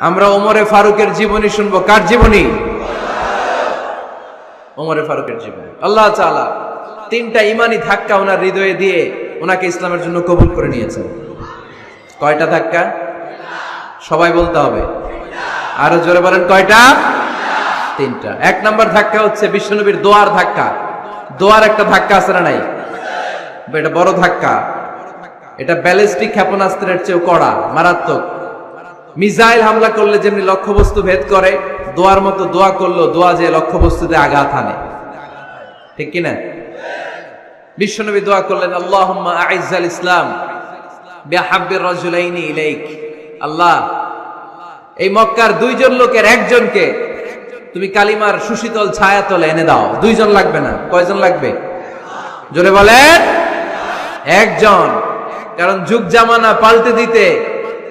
আমরা ওমরে ফারুকের জীবনী শুনবো। কার জীবনী? ওমরে ফারুকের জীবনী। আল্লাহ তাআলা তিনটা ইমানি ধাক্কা ওনার হৃদয়ে দিয়ে ওনাকে ইসলামের জন্য কবুল করে নিয়েছেন। কয়টা ধাক্কা? সবাই বলতে হবে, আরো জোরে বলেন কয়টা? তিনটা। এক নাম্বার ধাক্কা হচ্ছে বিশ্বনবীর দোয়ার ধাক্কা। দোয়ার একটা ধাক্কা আছে না নাই? এটা বড় ধাক্কা। এটা ব্যালিস্টিক ক্ষেপণাস্ত্রের চেয়েও কড়া, মারাত্মক। মিসাইল হামলা করলে যেমনি লক্ষ্যবস্তু ভেদ করে, দোয়ার মতো দোয়া করলো, দোয়া যে লক্ষ্যবস্তুতে আঘাত হানে, ঠিক কিনা? বিশ্বনবী দোয়া করলেন, আল্লাহুম্মা আইজ্জাল ইসলাম বিহাব্বির রাজুলাইনি ইলাইক। আল্লাহ, এই মক্কার দুইজন লোকের একজনকে তুমি কালিমার সুশীতল ছায়াতলে এনে দাও। দুইজন লাগবে না, কয়জন লাগবে? জোরে বলেন, একজন। কারণ যুগ জামানা পাল্টে দিতে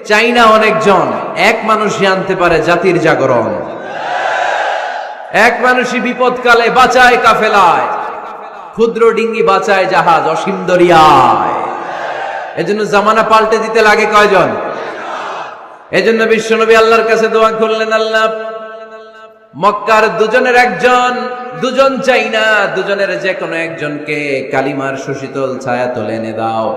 চাই না অনেকজন, এক মানুষই আনতে পারে জাতির জাগরণ। এক মানুষই বিপদকালে বাঁচায় কাফেলায়, ক্ষুদ্র ডিঙ্গি বাঁচায় জাহাজ অসীম দরিয়ায়। এজন্য জামানা পাল্টে দিতে লাগে কয়জন? এজন্য বিশ্বনবী আল্লাহর কাছে দোয়া করলেন, আল্লাহ, মক্কার দুজনের একজন, দুজন চাই না, দুজনের যে কোনো একজনকে কালিমার সুশীতল ছায়াতলে এনে দাও।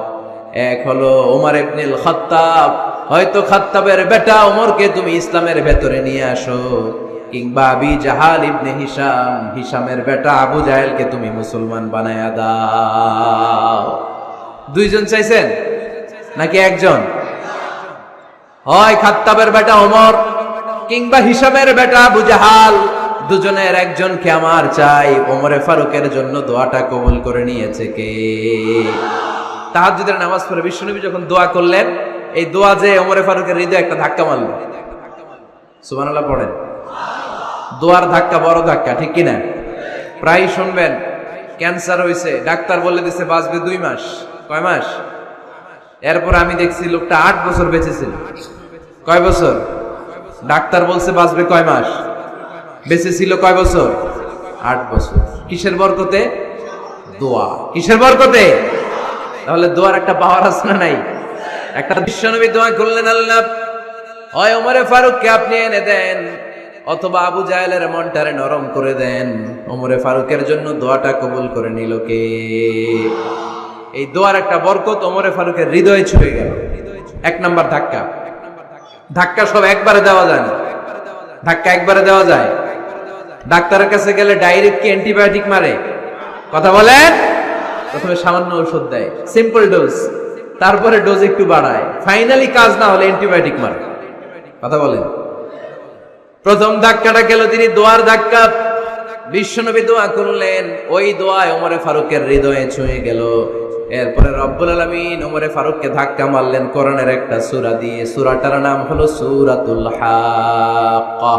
এক হলো ওমর ইবনুল খাত্তাব, হয়তো খাত্তাবের বেটা ওমরকে তুমি ইসলামের ভেতরে নিয়ে আসো, কিংবা আবি জাহাল ইবনে হিশাম, হিশামের বেটা আবু জাহেলকে তুমি মুসলমান বানায়া দাও। দুইজন চাইছেন নাকি একজন? হয় খাত্তাবের বেটা ওমর কিংবা হিশামের বেটা আবু জাহাল, দুজনের একজনকে আমার চাই। ওমরে ফারুকের জন্য দোয়াটা কবুল করে নিয়েছে কে? তাহাজ্জুদের নামাজ পড়ে বিশ্বনবী যখন দোয়া করলেন, এই দোয়া যে ওমরে ফারুকের হৃদয়ে একটা ধাক্কা মারল। সুবহানাল্লাহ পড়েন। দোয়ার ধাক্কা বড় ধাক্কা, ঠিক কিনা? প্রায় শুনবেন ক্যান্সার হয়েছে, ডাক্তার বলে দিছে বাঁচবে 2 মাস। কয় মাস? এরপর আমি দেখছি লোকটা 8 বছর বেঁচে ছিল। কয় বছর? ডাক্তার বলছে বাঁচবে কয় মাস, বেঁচে ছিল কয় বছর? 8 বছর। কিসের বরকতে? দোয়া। কিসের বরকতে? তাহলে দোয়ার একটা পাওয়ার আছে না নাই? একটা বিশ্বনবী দোয়া করলেন, আল্লাহ, হয় ওমরে ফারুককে আপনি এনে দেন, অথবা আবু জাহেলের মনটারে নরম করে দেন। ওমরে ফারুকের জন্য দোয়াটা কবুল করে নিল কে? এই দোয়ার একটা বরকত ওমরে ফারুকের হৃদয়ে ছুঁয়ে গেল। এক নাম্বার ধাক্কা। ধাক্কা সব একবারে দেওয়া যায় না। ধাক্কা একবারে দেওয়া যায়? ডাক্তারের কাছে গেলে ডাইরেক্ট কি অ্যান্টিবায়োটিক মারে? কথা বলেন। প্রথমে সামান্য ওষুধ দেয়, সিম্পল ডোজ, তারপরে ডোজ একটু বাড়ায়, ফাইনালি কাজ না হলে অ্যান্টিবায়োটিক মারে। কথা বলেন। প্রথম ধাক্কাটা গেল তিনি দোয়ার ধাক্কা। বিশ্বনবী দোয়া করলেন, ওই দোয়ায় ওমরে ফারুকের হৃদয়ে ছুঁয়ে গেল। এরপরে রব্বুল আলামিন ওমরে ফারুককে ধাক্কা মারলেন কোরআনের একটা সূরা দিয়ে। সূরাটার নাম হলো সূরাতুল হাক্কা।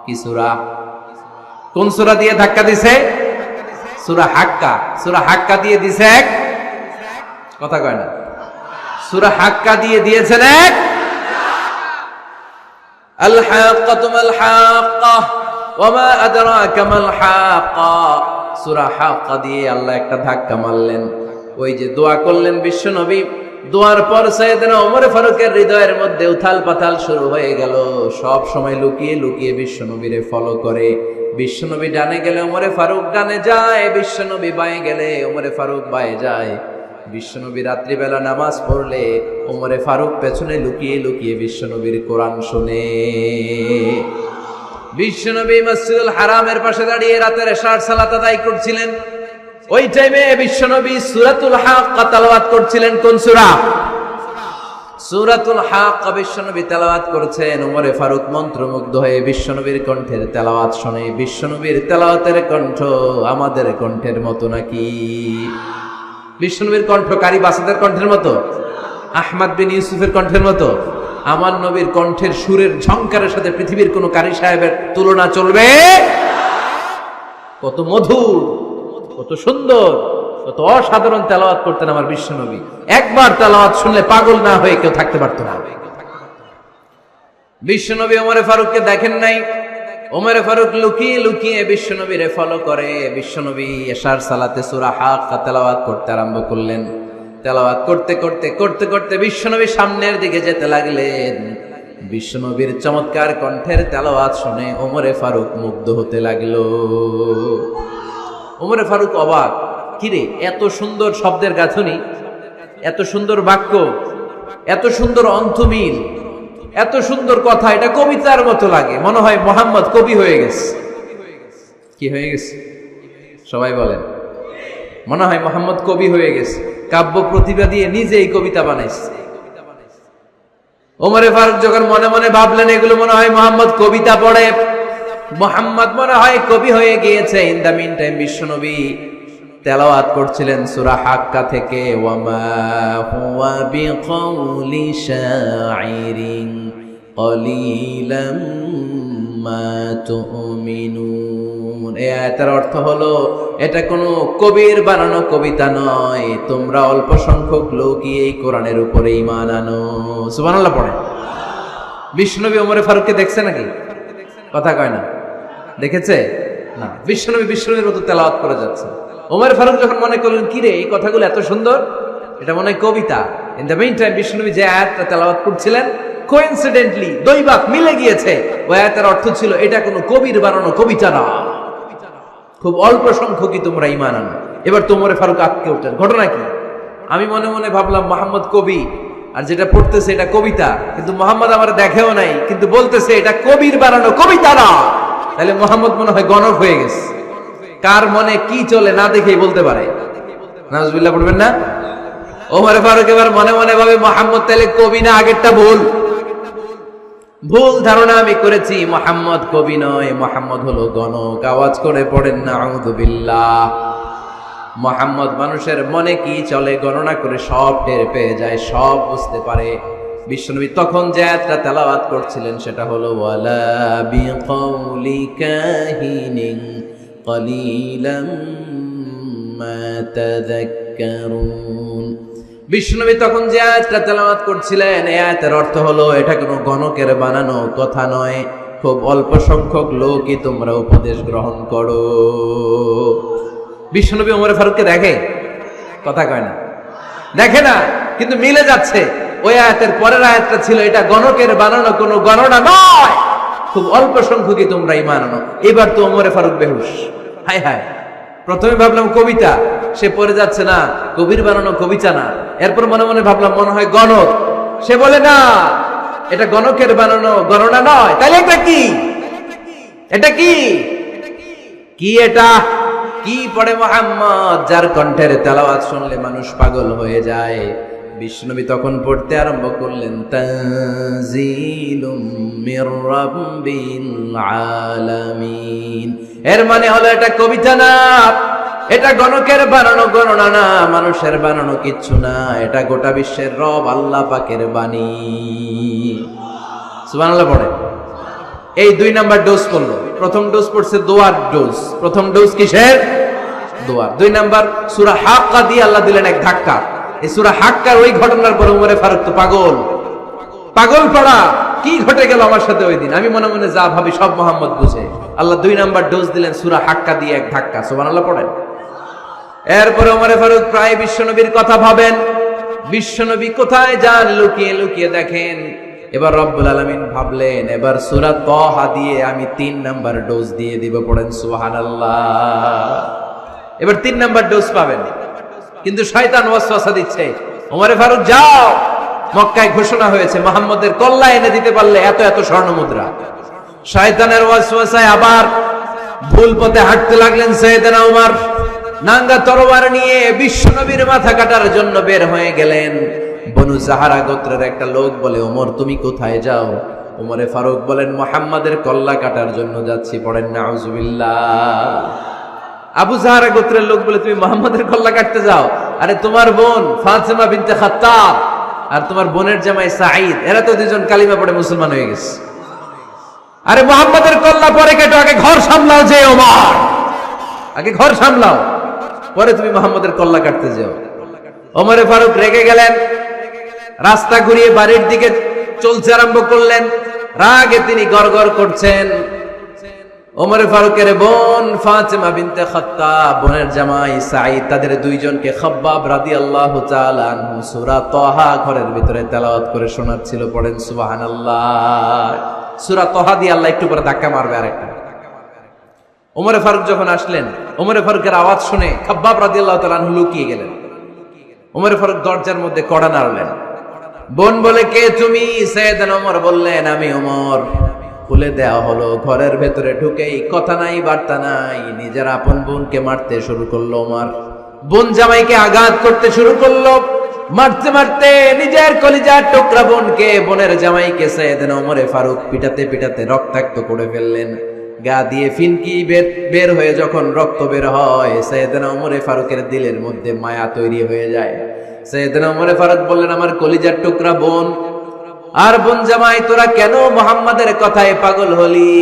কি সূরা? কোন সূরা দিয়ে ধাক্কা দিছে? সূরা হাক্কা। সূরা হাক্কা দিয়ে দিছে এক, কথা কয় না। সূরা হাক্কা দিয়ে দিয়েছেন এক। আল হাক্কাতু মাল হাক্কা ওয়া মা আদরাকা মাল হাক্কা। সূরা হাক্কা দিয়ে আল্লাহ একটা ধাক্কা মারলেন। ওই যে দোয়া করলেন বিশ্বনবী, দোয়ার পর সাইয়েদনা ওমর ফারুকের হৃদয়ের মধ্যে উথাল পাথাল শুরু হয়ে গেল। সব সময় লুকিয়ে লুকিয়ে বিশ্বনবীরে ফলো করে। বিশ্বনবী ডানে গেলে ওমরে ফারুক ডানে যায়, বিশ্বনবী বাঁয়ে গেলে ওমরে ফারুক বাঁয়ে যায়। বিশ্বনবী রাত্রিবেলা নামাজ পড়লে ওমরে ফারুক পেছনে লুকিয়ে লুকিয়ে বিশ্বনবীর কোরআন শুনে। বিশ্বনবী মসজিদুল হারামের পাশে দাঁড়িয়ে রাতের এশার সালাত আদায় করছিলেন। ওই টাইমে বিশ্বনবী সূরাতুল হাক্কা তেলাওয়াত করছিলেন। কোন সূরা? সূরাতুল হাক্কা বিশ্বনবী তেলাওয়াত করছেন। ওমরে ফারুক মন্ত্রমুগ্ধ হয়ে বিশ্বনবীর কণ্ঠের তেলাওয়াত শুনে। বিশ্বনবীর তেলাওয়াতের কণ্ঠ আমাদের কণ্ঠের মতো নাকি? বিশ্বনবীর কণ্ঠ কারি বাসাদের কণ্ঠের মতো? আহমদ বিন ইউসুফের কণ্ঠের মতো? আমার নবীর কণ্ঠের সুরের ঝংকারের সাথে পৃথিবীর কোন কারি সাহেবের তুলনা চলবে? কত মধুর, কত সুন্দর, কত অসাধারণ তেলাওয়াত করতেন আমার বিশ্বনবী। একবার তেলাওয়াত শুনলে পাগল না হয়ে কেউ থাকতে পারতো না। বিশ্বনবী ওমরে ফারুককে দেখেন নাই। ওমরে ফারুক লুকিয়ে লুকিয়ে বিশ্বনবীরে ফলো করে। বিশ্বনবী এশার সালাতে সূরা হাক্কা তেলাওয়াত করতে আরম্ভ করলেন। তেলাওয়াত করতে করতে করতে করতে বিশ্বনবী সামনের দিকে যেতে লাগলেন। বিশ্বনবীর চমৎকার কণ্ঠের তেলাওয়াত শুনে ওমরে ফারুক মুগ্ধ হতে লাগলো। ওমরে ফারুক অবাক, কিরে এত সুন্দর শব্দের গাঁথনি, এত সুন্দর বাক্য, এত সুন্দর অন্তমিল, এত সুন্দর কথা, এটা কবিতার মতো লাগে, মনে হয় মোহাম্মদ কবি হয়ে গেছে। কি হয়ে গেছে সবাই বলেন? মনে হয় মোহাম্মদ কবি হয়ে গেছে, কাব্য প্রতিভা দিয়ে নিজেই কবিতা বানাইছে। ওমরে ফারুক যখন মনে মনে ভাবলেন এগুলো মনে হয় মোহাম্মদ কবিতা পড়ে, মোহাম্মদ মনে হয় কবি হয়ে গিয়েছে। ইন দা মিন টাইম বিশ্বনবী তেলাওয়াত করছিলেন সূরা হাক্কা থেকে, ওয়ামা হুয়া বিকাউলি শাইরিন কলিলাম মা তুমিনুন। এই আয়াতের অর্থ হলো এটা কোনো কবির বানানো কবিতা নয়, তোমরা অল্প সংখ্যক লোকই এই কোরআনের উপরে ঈমান আনো। সুবহানাল্লাহ পড়ে। বিশ্বনবী ওমরে ফারুককে দেখছে নাকি? কথা কয় না, দেখেছে না? বিশ্বনবীর মতো তেলাওয়াত করে যাচ্ছে। ওমর ফারুক যখন মনে করলেন কিরে এই কথাগুলো এত সুন্দর, এটা মনে হয় কবিতা। ইন দ্য মিন টাইম বিশ্বনবী যে আয়াতটা তেলাওয়াত করছিলেন, কোইন্সিডেন্টলি দৈবাক মিলে গিয়েছে, ওই আয়াতের অর্থ ছিল এটা কোনো কবির বানানো কবিতা না, খুব অল্প সংখ্যকই তোমরা ঈমান আনো। এবার তো ওমর ফারুক আটকে উঠলেন, ঘটনা কি? আমি মনে মনে ভাবলাম মোহাম্মদ কবি, আর যেটা পড়তেছে এটা কবিতা, কিন্তু মোহাম্মদ আমার দেখেও নাই, কিন্তু বলতেছে এটা কবির বানানো কবিতা না, তাহলে মোহাম্মদ মনে হয় গণক হয়ে গেছে। কার মনে কি চলে না দেখেই বলতে পারে। নাউজুবিল্লাহ পড়বেন না? ওমর ফারুক এবার মনে মনে ভাবে মোহাম্মদ তাহলে কবি না, আগেরটা ভুল ধারণা আমি করেছি, মোহাম্মদ কবি নয়, মোহাম্মদ হলো গণক। আওয়াজ করে পড়েন নাউযুবিল্লাহ। মোহাম্মদ মানুষের মনে কি চলে গণনা করে সব টের পেয়ে যায়, সব বুঝতে পারে। বিশ্বনবী তখন যে আয়াতটা তেলাওয়াত করছিলেন সেটা হলো ওয়ালা বিকাউলি কাহিনিন কলিলাম মা তাযাক্কারুন। বিশ্বনবী তখন যে আয়াতটা তেলাওয়াত করছিলেন, এই আয়াতের অর্থ হলো এটা কোনো গণকের বানানো কথা নয়, খুব অল্প সংখ্যক লোকই তোমরা উপদেশ গ্রহণ করো। বিশ্বনবী ওমর ফারুককে দেখে? কথা কয় না, দেখে না, কিন্তু মিলে যাচ্ছে। ওই আয়াতের পরের আয়াতটা ছিল এটা গণকের বানানো কোনো গণনা নয়, খুব অল্প সংখ্যকই তোমরা ঈমান আনো। এবার তো ওমর ফারুক বেহুশ। হায় হায়, প্রথমে ভাবলাম কবিতা, সে পড়ে যাচ্ছে না কবির বানানো কবিতা না। এরপর মনে মনে ভাবলাম মনে হয় গণক, সে বলে না এটা গণকের বানানো গণনা নয়, তাহলে এটা কি? এটা কি? কি এটা? কি পড়ে মুহাম্মদ, যার কণ্ঠের তেলাওয়াত শুনলে মানুষ পাগল হয়ে যায়। বিশ্বনবী তখন পড়তে আরম্ভ করলেন তানজিলুম মির রাব্বিল আলামিন। এর মানে হলো এটা কবিতা না, এটা গণকের বানানো গণনা না, মানুষের বানানো কিচ্ছু না, এটা গোটা বিশ্বের রব আল্লাহ পাকের বাণী। সুবহানাল্লাহ পড়ে। এই 2 নাম্বার ডোজ পড়লো। প্রথম ডোজ পড়ছে দোয়ার ডোজ। প্রথম ডোজ কিসের? দোয়ার। 2 নাম্বার সূরা হাক্কা দিয়ে আল্লাহ দিলেন এক ধাক্কা। এই সূরা হাক্কার ওই ঘটনার পরে ওমরে ফারুক তো পাগল পড়া, কি ঘটে গেল আমার সাথে ওই দিন। আমি মনে মনে যা ভাবি সব মোহাম্মদ বুঝে। আল্লাহ 2 নাম্বার ডোজ দিলেন সূরা হাক্কা দিয়ে এক ধাক্কা। সুবহানাল্লাহ পড়েন। এরপরে ওমরে ফারুক প্রায় বিশ্বনবীর কথা ভাবেন, বিশ্বনবী কোথায় যান, লুকিয়ে লুকিয়ে দেখেন। এবার রব্বুল আলামিন ভাবলেন এবার সূরা তাহা দিয়ে আমি 3 নাম্বার ডোজ দিয়ে দিব। পড়েন সুবহানাল্লাহ। এবার 3 নাম্বার ডোজ পাবেন, কিন্তু শয়তান ওয়াসওয়াসা দিচ্ছে, ওমরে ফারুক যাও, মক্কায় ঘোষণা হয়েছে মুহাম্মদের কল্লা এনে দিতে পারলে এত এত স্বর্ণ মুদ্রা। শয়তানের ওয়াসওয়াসায় আবার ভুল পথে হাঁটতে লাগলেন সাইয়েদনা ওমর। নাঙ্গা তরবার নিয়ে বিশ্বনবীর মাথা কাটার জন্য বের হয়ে গেলেন। বনু জাহারা গোত্রের একটা লোক বলে, ওমর তুমি কোথায় যাও? ওমরে ফারুক বলেন মুহাম্মাদের কল্লা কাটার জন্য যাচ্ছি। পড়েন নাউজুবিল্লাহ। আবু জাহারা গোত্রের লোক বলে তুমি মুহাম্মাদের কল্লা কাটতে যাও? আরে তোমার বোন ফাতিমা বিনতে খাত্তাব আর তোমার বোনের জামাই সাঈদ, এরা তো দুজন কালিমা পড়ে মুসলমান হয়ে গেছে। আরে মুহাম্মাদের কল্লা পরে কেটো, আগে ঘর সামলাও। যে ওমর, আগে ঘর সামলাও, পরে তুমি মুহাম্মাদের কল্লা কাটতে যাও। ওমরে ফারুক রেগে গেলেন, রাস্তা ঘুরিয়ে বাড়ির দিকে চলতে আরম্ভ করলেন। রাগে তিনি গড়গড় করছেন। ওমর ফারুকের বোন ফাতেমা বিনতে খাত্তাব, বোনের জামাই সাঈদ, তাদের দুইজনকে খাব্বাব রাদিয়াল্লাহু তাআলা আনহু সূরা তাহা ঘরের ভিতরে তেলাওয়াত করে শোনাচ্ছিল। পড়েন সুবহানাল্লাহ। সূরা তাহা দিয়ে আল্লাহ একটু পরে ধাক্কা মারবে আরেকটা। ওমর ফারুক যখন আসলেন, ওমর ফারুকের আওয়াজ শুনে খাব্বাব রাদিয়াল্লাহু তাআলা আনহু লুকিয়ে গেলেন। ওমর ফারুক দরজার মধ্যে কড়া নাড়লেন। বোন বলে, কে তুমি? সাইয়েদনা ওমর বললেন, আমি ওমর। খুলে দেওয়া হলো। ঘরের ভেতরে ঢুকেই কথা নাই বার্তা নাই, নিজের আপন বোনকে মারতে শুরু করলো ওমর। বোন জামাইকে আঘাত করতে শুরু করলো। মারতে মারতে নিজের কলিজার টুকরা বোনকে, বোনের জামাইকে সাইয়েদনা ওমর ফারুক পিটাতে পিটাতে রক্তাক্ত করে ফেললেন। গা দিয়ে ফিনকি বের হয়ে যখন রক্ত বের হয়, সাইয়েদনা ওমর ফারুকের দিলের মধ্যে মায়া তৈরি হয়ে যায়। সাইয়েদনা ওমর ফারুক বললেন, আমার কলিজার টুকরা বোন আর বোন জামাই, তোরা কেন মুহাম্মাদের কথায় পাগল হলি?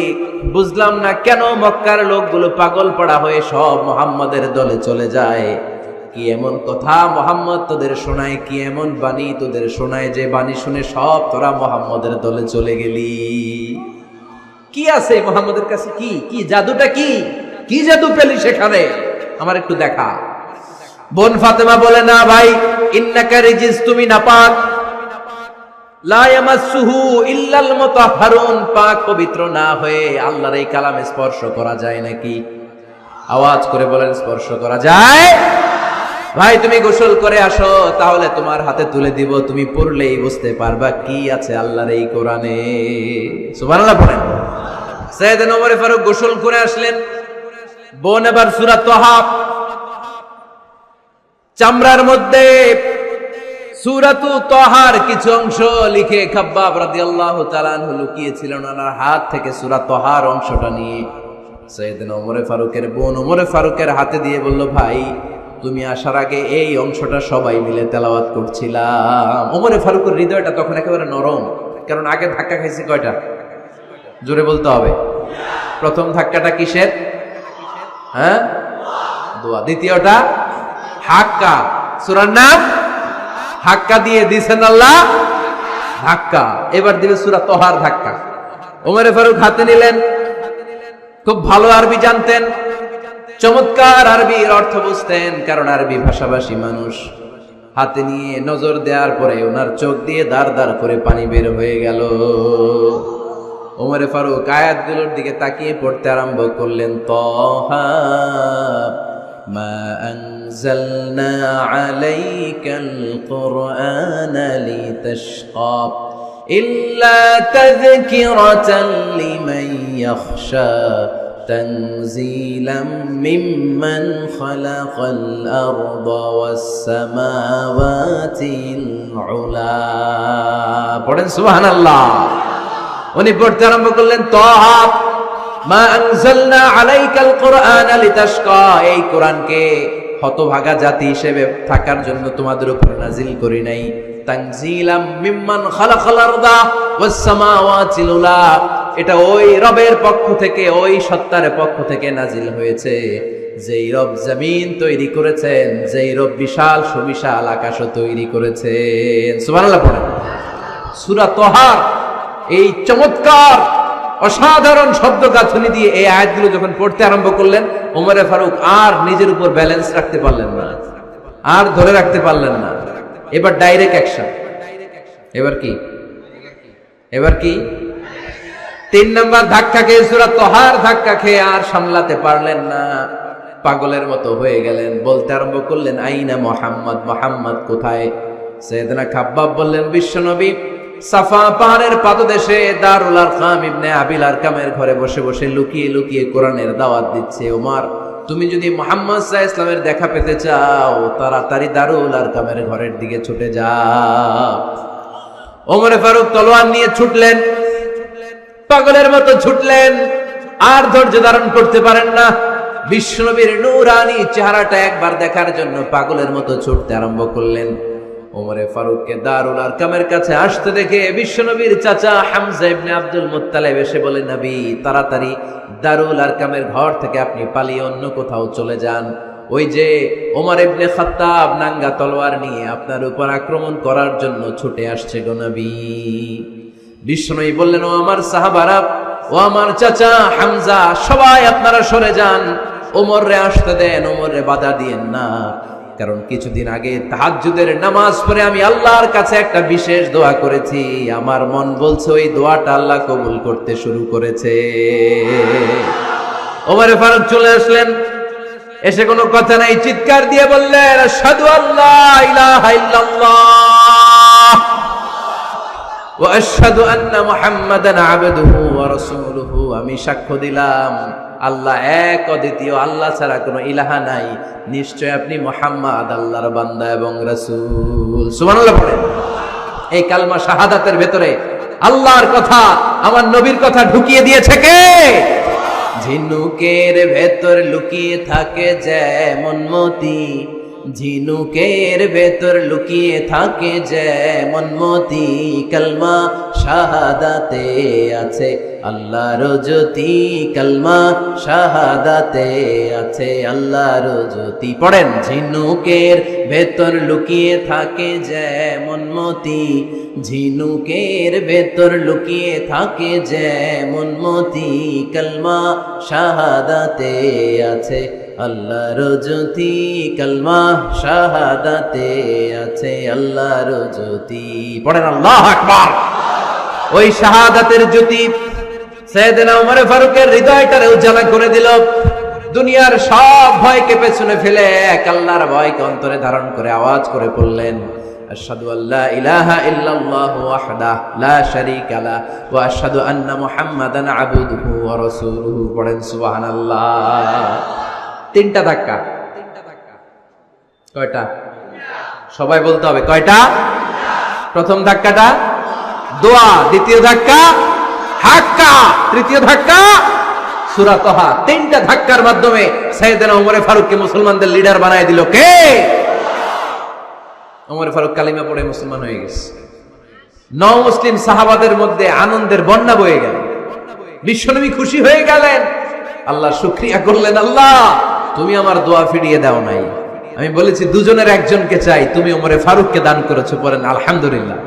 বুঝলাম না কেন মক্কার লোকগুলো পাগল পড়া হয়ে সব মুহাম্মাদের দলে চলে যায়। কি এমন কথা মুহাম্মদ তোদের শোনায়, কি এমন বাণী তোদের শোনায় যে বাণী শুনে সব তোরা মুহাম্মাদের দলে চলে গেলি? কি আছে মুহাম্মাদের কাছে? কি কি জাদুটা? কি কি জাদু পেলি সেখানে? আমার একটু দেখা। বোন ফাতেমা বলে, না ভাই, ইন্নাকা রিজিস, তুমি নাপাক। লা ইয়ামাসসুহু ইল্লাল মুতাহহারুন, পাক পবিত্র না হয়ে আল্লাহর এই কালামে স্পর্শ করা যায় নাকি? আওয়াজ করে বলেন, স্পর্শ করা যায়? ভাই তুমি গোসল করে আসো, তাহলে তোমার হাতে তুলে দিব, তুমি পড়লেই বুঝতে পারবা কি আছে আল্লাহর এই কোরআনে। সুবহানাল্লাহ পড়েন। সাইয়েদনা ওমর ফারুক গোসল করে আসলেন। বোন এবার সূরা তাহা চামড়ার মধ্যে সূরাতু তাহার কিছু অংশ লিখে খাব্বাব রাদিয়াল্লাহু তাআলা আনহু লুকিয়েছিলেন। ওনার হাত থেকে সূরা তাহার অংশটা নিয়ে সাইয়েদনা ওমর ফারুকের বোন ওমর ফারুকের হাতে দিয়ে বলল, ভাই তুমি আসার আগে এই অংশটা সবাই মিলে তেলাওয়াত করছিলাম। ওমর ফারুকের হৃদয়টা তখন একেবারে নরম, কারণ আগে ধাক্কা খাইছে কয়টা? জোরে বলতে হবে। প্রথম ধাক্কাটা কিসের? হ্যাঁ, দোয়া। দ্বিতীয়টা হাক্কা, সূরার নাম হাক্কা দিয়ে দিছেন আল্লাহ ধাক্কা। এবার দিবে সূরা তাহার ধাক্কা। ওমর ফারুক হাতে নিলেন। খুব ভালো আরবি জানতেন, চমৎকার আরবির অর্থ বুঝতেন, কারণ আরবি ভাষাভাষী মানুষ। হাতে নিয়ে নজর দেওয়ার পরে ওনার চোখ দিয়ে দাঁড় দাঁড় করে পানি বের হয়ে গেল। ওমর ফারুক আয়াতগুলোর দিকে তাকিয়ে পড়তে আরম্ভ করলেন। তাহা মা আনজালনা আলাইকাল কুরআনা লিতাশকা ইল্লা তাযকিরাতান লিমান ইয়াখশা তানজিলাম মিম্মান খালাকাল আরদা ওয়াস সামাওয়াতিল উলা। পড়েন সুবহানাল্লাহ। উনি পড়তে আরম্ভ করলেন, তাহা মা আনজালনা আলাইকাল কুরআনা লিতাশকা, এই কোরআনকে হতভাগা জাতি হিসেবে থাকার জন্য তোমাদের উপর নাজিল করি নাই। তানজিলাম মিম্মান খালাকাল আরদা ওয়াস সামাওয়াতিল উলা, এটা ওই রবের পক্ষ থেকে, ওই সত্তার পক্ষ থেকে নাজিল হয়েছে যেই রব জমিন তৈরি করেছেন, যেই রব বিশাল সুবিশাল আকাশও তৈরি করেছেন। সুবহানাল্লাহ পড়েন। সূরা তাহার এই চমৎকার অসাধারণ শব্দ গাঁথনি দিয়ে এই আয়াতগুলো যখন পড়তে আরম্ভ করলেন, ওমর ফারুক আর নিজের উপর ব্যালেন্স রাখতে পারলেন না, আর ধরে রাখতে পারলেন না। এবার ডাইরেক্ট অ্যাকশন। এবার কি? এবার কি? 3 নাম্বার ধাক্কা খেয়ে, সূরা তাহার ধাক্কা খেয়ে আর সামলাতে পারলেন না, পাগলের মতো হয়ে গেলেন। বলতে আরম্ভ করলেন, আইনা মুহাম্মদ, মুহাম্মদ কোথায়? সাইয়েদনা খাব্বাব বললেন, বিশ্বনবী সাফা পাহাড়ের পাদদেশে দারুল আরকাম ইবনে আবিল আরকামের ঘরে বসে বসে লুকিয়ে লুকিয়ে কোরআনের দাওয়াত দিচ্ছে। ওমর, তুমি যদি মুহাম্মদ সাল্লাল্লাহু আলাইহি ওয়াসাল্লামের দেখা পেতে চাও, তাড়াতাড়ি দারুল আরকামের ঘরের দিকে ছুটে যাও। ওমর ফারুক তলোয়ার নিয়ে ছুটলেন, পাগলের মতো ছুটলেন, আর ধৈর্য ধারণ করতে পারেন না। বিশ্বনবীর নূরানি চেহারাটা একবার দেখার জন্য পাগলের মতো ছুটতে আরম্ভ করলেন। ওমর ফারুককে দারুল আরকামের কাছে আসতে দেখে বিশ্বনবীর চাচা হামজা ইবনে আব্দুল মুত্তালিব এসে বলে, নবী তাড়াতাড়ি দারুল আরকামের ঘর থেকে আপনি পালিয়ে অন্য কোথাও চলে যান। ওই যে ওমর ইবনে খাত্তাব নাঙ্গা তলোয়ার নিয়ে আপনার উপর আক্রমণ করার জন্য ছুটে আসছে গো নবী। বিশ্বনবী বললেন, ও আমার সাহাবারা, ও আমার চাচা হামজা, সবাই আপনারা সরে যান, ওমর রে আসতে দেন, ওমর রে বাধা দিয়েন না। কারণ কিছুদিন আগে তাহাজ্জুদের নামাজ পড়ে আমি আল্লাহর কাছে একটা বিশেষ দোয়া করেছি, আমার মন বলছে ওই দোয়াটা আল্লাহ কবুল করতে শুরু করেছে। ওমর ফারুক চলে আসলেন, এসে কোনো কথা নাই, চিৎকার দিয়ে বললেন, আশহাদু আল্লা ইলাহা ইল্লাল্লাহ ওয়া আশহাদু আন্না মুহাম্মাদান আবদুহু ওয়া রাসূলুহু। আমি সাক্ষ্য দিলাম আল্লাহ এক, অদ্বিতীয়, আল্লাহ ছাড়া কোনো ইলাহা নাই, নিশ্চয় আপনি মুহাম্মদ আল্লাহর বান্দা এবং রাসূল। সুবহানাল্লাহ পড়েন। এই কালমা শাহাদাতের ভেতরে আল্লাহর কথা, আমার নবীর কথা ঢুকিয়ে দিয়েছে কে? ঝিনুকের ভেতর লুকিয়ে থাকে যেমন মতি, ঝিনুকের ভেতর লুকিয়ে থাকে যেমন মতি, কালমা শাহাদাতে আছে আল্লাহর জ্যোতি, কালমা শাহাদাতে আছে আল্লাহর জ্যোতি। পড়েন, ঝিনুকের ভেতর লুকিয়ে থাকে যেমন মতি, ঝিনুকের ভেতর লুকিয়ে থাকে যেমন মতি, কালমা শাহাদাতে আছে আল্লাহর জ্যোতি, কালমা শাহাদাতে আছে আল্লাহর জ্যোতি। পড়েন আল্লাহু আকবার। ওই শাহাদাতের জ্যোতি সাইয়েদনা ওমর ফারুকের হৃদয়টারে উজালা করে দিল। দুনিয়ার সব ভয়কে পেছনে ফেলে এক আল্লাহর ভয়কে অন্তরে ধারণ করে আওয়াজ করে বললেন, আশহাদু আল্লা ইলাহা ইল্লাল্লাহু ওয়াহদাহু লা শারীকা লাহু ওয়া আশহাদু আন্না মুহাম্মাদান আবদুহু ওয়া রাসূলুহু। পড়েন সুবহানাল্লাহ। তিনটা ধাক্কা। কয়টা? সবাই বলতে হবে কয়টা? প্রথম ধাক্কাটা দোয়া, দ্বিতীয় ধাক্কা হাক্কা, তৃতীয় ধাক্কা সূরা তাহা। তিনটা ধাক্কার মাধ্যমে সাইয়েদনা ওমর ফারুককে মুসলমানদের লিডার বানায় দিল কে? ওমর ফারুক কালিমা পড়ে মুসলমান হয়ে গেছে। নও মুসলিম সাহাবাদের মধ্যে আনন্দের বন্যা বয়ে গেল, বিশ্বনবী খুশি হয়ে গেলেন, আল্লাহ শুকরিয়া করলেন, আল্লাহ তুমি আমার দোয়া ফিরিয়ে দাও নাই, আমি বলেছি দুজনের একজনকে চাই, তুমি ওমর ফারুককে দান করেছো। পড়েন আলহামদুলিল্লাহ।